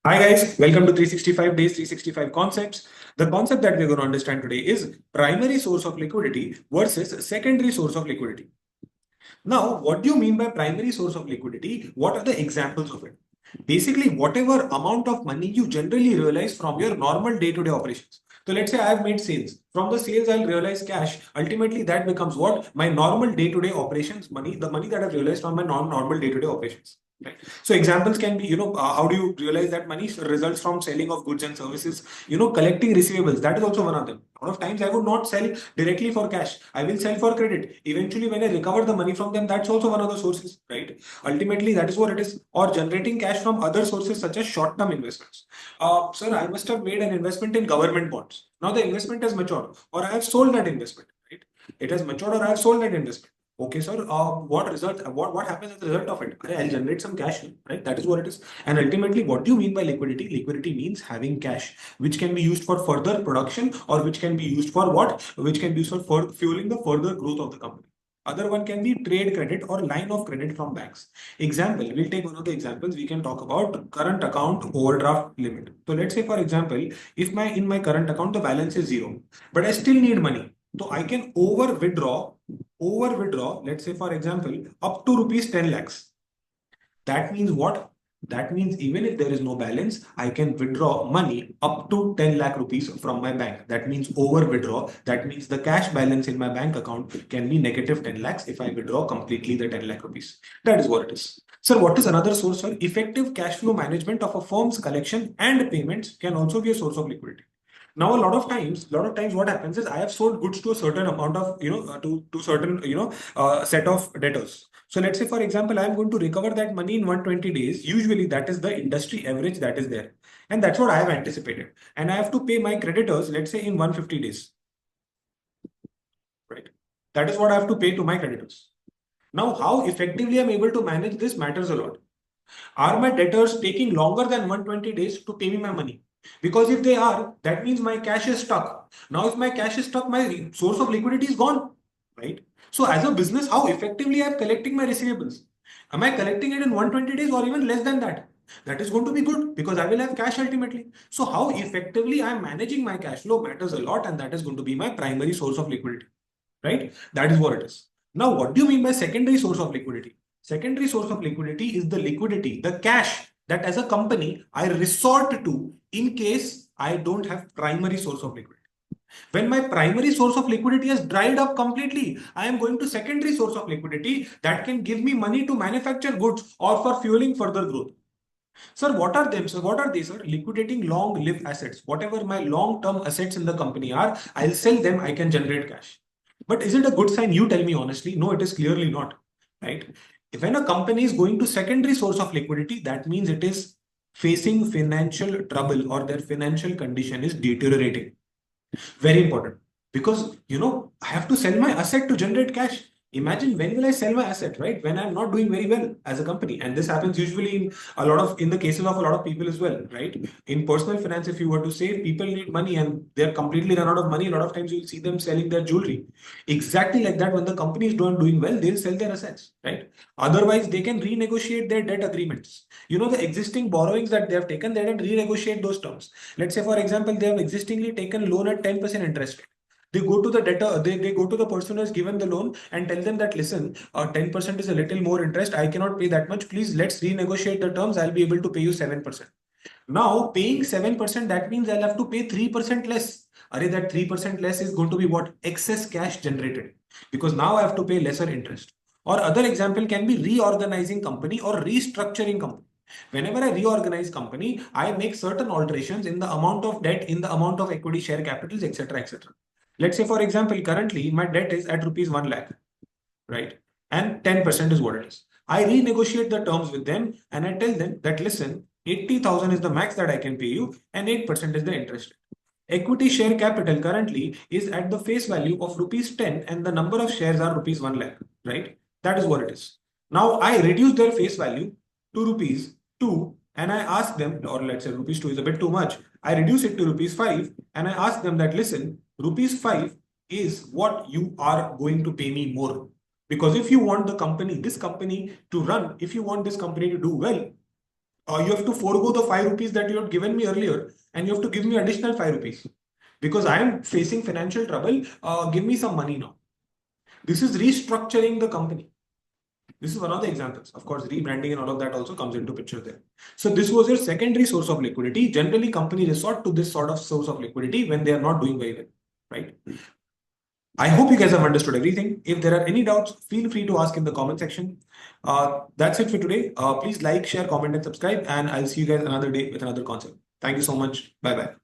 Hi guys, welcome to 365 days, 365 concepts. The concept that we're going to understand today is primary source of liquidity versus secondary source of liquidity. Now, what do you mean by primary source of liquidity? What are the examples of it? Basically, whatever amount of money you generally realize from your normal day-to-day operations. So let's say I've made sales. From the sales, I'll realize cash. Ultimately, that becomes what? My normal day-to-day operations money, the money that I've realized from my non-normal day-to-day operations. Right. So examples can be, how do you realize that money results from selling of goods and services, collecting receivables. That is also one of them. A lot of times I would not sell directly for cash. I will sell for credit. Eventually, when I recover the money from them, that's also one of the sources, right? Ultimately, that is what it is. Or generating cash from other sources such as short-term investments. Sir, I must have made an investment in government bonds. Now the investment has matured, or I have sold that investment, right? It has matured, or I have sold that investment. Okay, sir. What result? What happens as a result of it? I'll generate some cash, right? That is what it is. And ultimately, what do you mean by liquidity? Liquidity means having cash, which can be used for further production, or which can be used for what? Which can be used for fueling the further growth of the company. Other one can be trade credit or line of credit from banks. Example, we'll take one of the examples. We can talk about current account overdraft limit. So let's say, for example, if my in my current account the balance is zero, but I still need money, so I can over withdraw, let's say for example, up to rupees 10 lakhs. That means what? That means even if there is no balance, I can withdraw money up to 10 lakh rupees from my bank. That means over withdraw. That means the cash balance in my bank account can be negative 10 lakhs if I withdraw completely the 10 lakh rupees. That is what it is. Sir, what is another source? Sir, effective cash flow management of a firm's collection and payments can also be a source of liquidity. Now, a lot of times, what happens is I have sold goods to a certain amount of, to certain, set of debtors. So let's say, for example, I'm going to recover that money in 120 days. Usually, that is the industry average that is there. And that's what I have anticipated. And I have to pay my creditors, let's say, in 150 days. Right. That is what I have to pay to my creditors. Now, how effectively I'm able to manage this matters a lot. Are my debtors taking longer than 120 days to pay me my money? Because if they are, that means my cash is stuck. Now, if my cash is stuck, my source of liquidity is gone, right? So, as a business, how effectively I'm collecting my receivables? Am I collecting it in 120 days or even less than that? That is going to be good because I will have cash ultimately. So, how effectively I'm managing my cash flow matters a lot, and that is going to be my primary source of liquidity, right? That is what it is. Now, what do you mean by secondary source of liquidity? Secondary source of liquidity is the liquidity, the cash that as a company I resort to in case I don't have primary source of liquidity. When my primary source of liquidity has dried up completely, I am going to secondary source of liquidity that can give me money to manufacture goods or for fueling further growth. Sir, what are them? So what are these? Sir, liquidating long lived assets. Whatever my long term assets in the company are, I'll sell them, I can generate cash. But is it a good sign? You tell me honestly. No, it is clearly not. Right? If when a company is going to secondary source of liquidity, that means it is facing financial trouble or their financial condition is deteriorating. Very important. Because, I have to sell my asset to generate cash. Imagine when will I sell my asset, right? When I'm not doing very well as a company. And this happens usually in the cases of a lot of people as well, right? In personal finance, if you were to say people need money and they're completely run out of money, a lot of times you'll see them selling their jewelry. Exactly like that, when the company is not doing well, they'll sell their assets, right? Otherwise, they can renegotiate their debt agreements. The existing borrowings that they have taken, they can renegotiate those terms. Let's say, for example, they have existingly taken loan at 10% interest rate. They go to the debtor, they go to the person who has given the loan and tell them that, listen, 10% is a little more interest. I cannot pay that much. Please, let's renegotiate the terms. I'll be able to pay you 7%. Now, paying 7%, that means I'll have to pay 3% less. Array, that 3% less is going to be what? Excess cash generated. Because now I have to pay lesser interest. Or other example can be reorganizing company or restructuring company. Whenever I reorganize company, I make certain alterations in the amount of debt, in the amount of equity share capitals, etc., etc. Let's say, for example, currently my debt is at rupees 1 lakh, right? And 10% is what it is. I renegotiate the terms with them and I tell them that, listen, 80,000 is the max that I can pay you and 8% is the interest rate. Equity share capital currently is at the face value of rupees 10 and the number of shares are rupees 1 lakh, right? That is what it is. Now I reduce their face value to rupees 2 and I ask them, or let's say rupees 2 is a bit too much. I reduce it to rupees 5 and I ask them that, listen, rupees 5 is what you are going to pay me more. Because if you want this company to run, if you want this company to do well, you have to forego the 5 rupees that you had given me earlier, and you have to give me additional 5 rupees because I am facing financial trouble. Give me some money now. This is restructuring the company. This is one of the examples. Of course, rebranding and all of that also comes into picture there. So this was your secondary source of liquidity. Generally, companies resort to this sort of source of liquidity when they are not doing very well, right? I hope you guys have understood everything. If there are any doubts, feel free to ask in the comment section. That's it for today. Please like, share, comment, and subscribe. And I'll see you guys another day with another concept. Thank you so much. Bye bye.